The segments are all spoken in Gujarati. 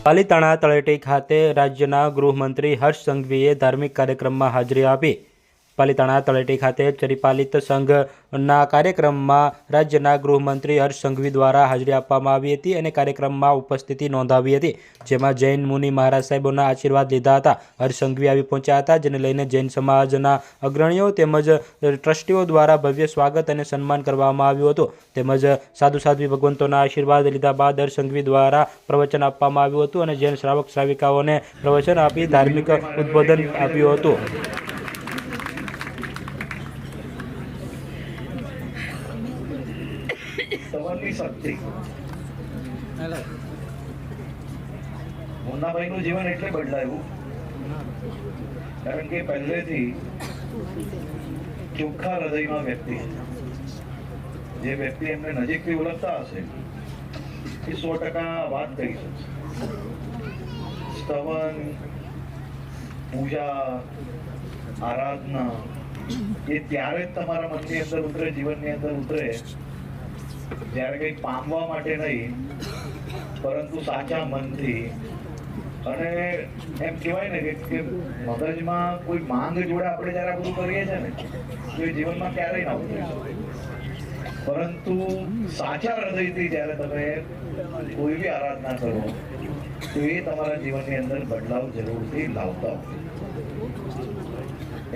પાલિતાણા તળેટી ખાતે રાજ્યના ગૃહમંત્રી હર્ષ સંઘવીએ ધાર્મિક કાર્યક્રમમાં હાજરી આપી. પાલિતાણા તળેટી ખાતે ચરિપાલિત સંઘના કાર્યક્રમમાં રાજ્યના ગૃહમંત્રી હર્ષ સંઘવી દ્વારા હાજરી આપવામાં આવી હતી અને કાર્યક્રમમાં ઉપસ્થિતિ નોંધાવી હતી, જેમાં જૈન મુનિ મહારાજ સાહેબોના આશીર્વાદ લીધા હતા. હર્ષ સંઘવી આવી પહોંચ્યા હતા, જેને લઈને જૈન સમાજના અગ્રણીઓ તેમજ ટ્રસ્ટીઓ દ્વારા ભવ્ય સ્વાગત અને સન્માન કરવામાં આવ્યું હતું. તેમજ સાધુ સાધ્વી ભગવંતોના આશીર્વાદ લીધા બાદ હર્ષ સંઘવી દ્વારા પ્રવચન આપવામાં આવ્યું હતું અને જૈન શ્રાવક શ્રાવિકાઓને પ્રવચન આપી ધાર્મિક ઉદ્બોધન આપ્યું હતું. સવારની શક્તિ મુન્નાભાઈનું જીવન એટલે બદલાયું કારણ કે પહેલેથી ચોખ્ખા હૃદયનો વ્યક્તિ, જે વ્યક્તિ એમને નજીકથી ઓળખતા હશે એ 100% વાત કરી શકશે. સ્તવન, પૂજા, આરાધના એ ત્યારે જ તમારા મનની અંદર ઉતરે, જીવનની અંદર ઉતરે જ્યારે કંઈ પામવા માટે નહીં, પરંતુ સાચા મનથી. અને એમ કહેવાય ને કે મગજમાં કોઈ માંગ જોડે આપણે જ્યારે આ બધું કરીએ છીએ ને તો એ જીવનમાં ક્યારેય ના ઉતરે, પરંતુ સાચા હૃદયથી જ્યારે તમે કોઈ બી આરાધના કરો તો એ તમારા જીવનની અંદર બદલાવ જરૂરથી લાવતા હોય.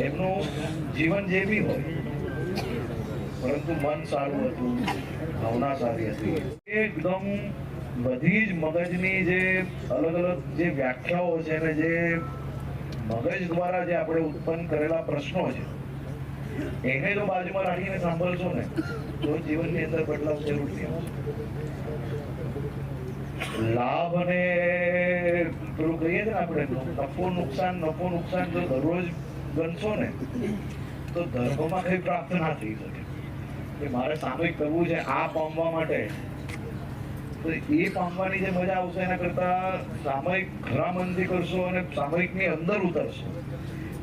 એમનું જીવન જે બી હોય પરંતુ મન સારું હતું, ભાવના સારી હતી. એકદમ બધી જ મગજની જે અલગ અલગ જે વ્યાખ્યાઓ છે ને જે મગજ દ્વારા જે આપણે ઉત્પન્ન કરેલા પ્રશ્નો છે એને જો બાજુમાં રાખીને સાંભળશો ને તો જીવનની અંદર બદલાવ જરૂરથી આવશે. લાભ અને પેલું કહીએ ને આપણે નફો નુકસાન જો દરરોજ ગણશો ને તો ધર્મમાં કઈ પ્રાપ્ત ના થઈ શકે. મારે સામૂહિક કરવું છે આ પામવા માટે, તો એ પામવાની જે મજા આવશે એના કરતા સામૂહિક ખરા મનથી કરશો અને સામૂહિકની અંદર ઉતરશો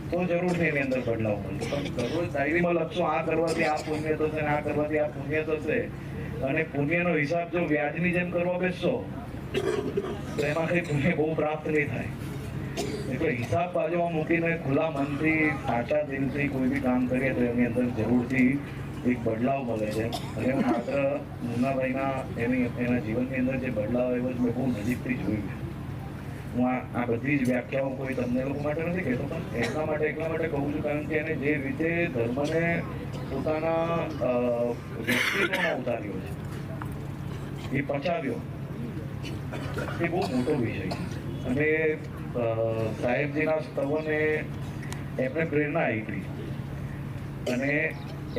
તો જરૂરથી એની અંદર બદલાવ મળશે. પણ દરરોજ ડાયરીમાં લખશો આ કરવાથી આ પુણ્ય થશે ને આ કરવાથી આ પુણ્ય થશે, અને પુણ્યનો હિસાબ જો વ્યાજની જેમ કરવા બેસશો તો એમાં કઈ પુણ્ય બહુ પ્રાપ્ત નહીં થાય. એટલે હિસાબ બાજુમાં મૂકીને ખુલ્લા મનથી સાચા દિલથી કોઈ બી કામ કરીએ તો એની અંદર જરૂરથી એક બદલાવ મળે છે. અને માત્ર મુન્નાભાઈના એના જીવનની અંદર જે બદલાવ આવ્યો છે મેં બહુ નજીકથી જોયું છે. હું આ બધી જ વ્યાખ્યાઓ કોઈ તમને લોકો માટે નથી કહેતો, પણ એટલા માટે કહું છું કારણ કે એને જે રીતે ધર્મને પોતાના વ્યક્તિત્વમાં ઉતાર્યો છે, એ પચાવ્યો, એ બહુ મોટો વિષય છે. અને સાહેબજીના સ્તવને એમને પ્રેરણા આપી અને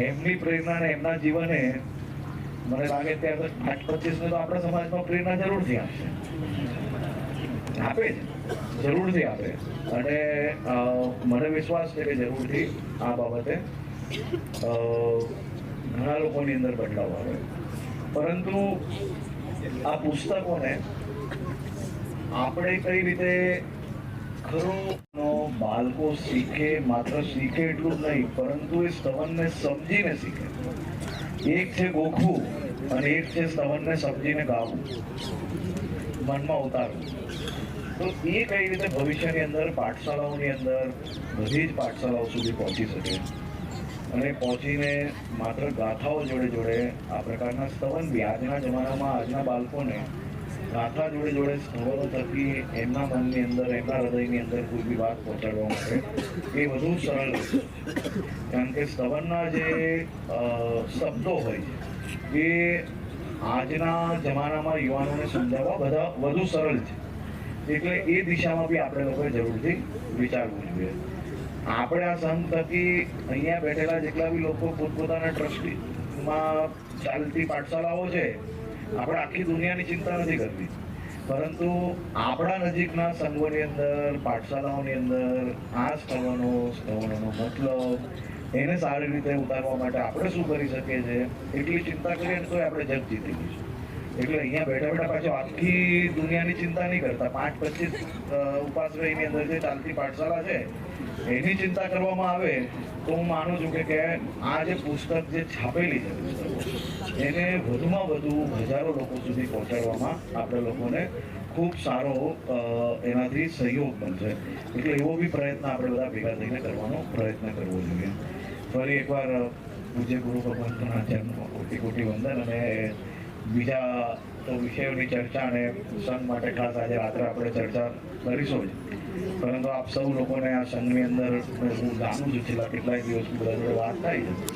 એમની પ્રેરણા ને એમના જીવને મને લાગે ત્યાં 8-25 ને તો આપણા સમાજમાં પ્રેરણા જરૂરથી આપે જ, જરૂરથી આપે. અને મને વિશ્વાસ છે કે જરૂરથી આ બાબતે ઘણા લોકોની અંદર બદલાવ આવે. પરંતુ આ પુસ્તકોને આપણે કઈ રીતે ખરું બાળકો શીખે, માત્ર શીખે એટલું જ નહીં પરંતુ એ સ્તવનને સમજીને શીખે. એક છે ગોખવું અને એક છે સ્તવનને સમજીને ગાવું, મનમાં ઉતારવું. તો એ કઈ રીતે ભવિષ્યની અંદર પાઠશાળાઓની અંદર બધી જ પાઠશાળાઓ સુધી પહોંચી શકે અને પહોંચીને માત્ર ગાથાઓ જોડે આ પ્રકારના સ્તવન બી આજના જમાનામાં આજના બાળકોને ગાથા જોડે સ્તવનો થકી એમના મનની અંદર, એમના હૃદયની અંદર કોઈ બી વાત પહોંચાડવા માટે એ વધુ સરળ છે. કારણ કે સ્તવનના જે શબ્દો હોય છે એ આજના જમાનામાં યુવાનોને સમજાવવા બધા વધુ સરળ છે. એટલે એ દિશામાં બી આપણે લોકોએ જરૂરથી વિચારવું જોઈએ. આપણે આ સંઘ થકી અહીંયા બેઠેલા જેટલા બી લોકો પોતપોતાના ટ્રસ્ટીમાં ચાલતી પાઠશાળાઓ છે, આપણે આખી દુનિયાની ચિંતા નથી કરવી, પરંતુ આપણા નજીકના સંઘોની અંદર, પાઠશાળાઓની અંદર આ સ્તવનોનો મતલબ એને સારી રીતે ઉતારવા માટે આપણે શું કરી શકીએ છીએ એટલી ચિંતા કરીએ તો આપણે જગ જીતી લઈશું. એટલે અહીંયા બેઠા બેઠા પાછું આખી દુનિયાની ચિંતા નહીં કરતા 5-25 ઉપાશ્રયની અંદર જે ચાલતી પાઠશાળા છે એની ચિંતા કરવામાં આવે તો હું માનું છું કે આ જે પુસ્તક જે છાપેલી છે પુસ્તકો એને વધુમાં વધુ હજારો લોકો સુધી પહોંચાડવામાં આપણે લોકોને ખૂબ સારો એનાથી સહયોગ બનશે. એટલે એવો બી પ્રયત્ન આપણે બધા ભેગા થઈને કરવાનો પ્રયત્ન કરવો જોઈએ. ફરી એકવાર પૂજ્ય ગુરુ ભગવંતના ચરણોમાં કોટી કોટી વંદન. અને બીજા તો વિષયોની ચર્ચા અને સંઘ માટે ખાસ આજે રાત્રે આપણે ચર્ચા કરીશું જ. પરંતુ આપ સૌ લોકોને આ સંઘની અંદર હું જાણું છું છેલ્લા કેટલાય દિવસથી બધા જોડે વાત થાય છે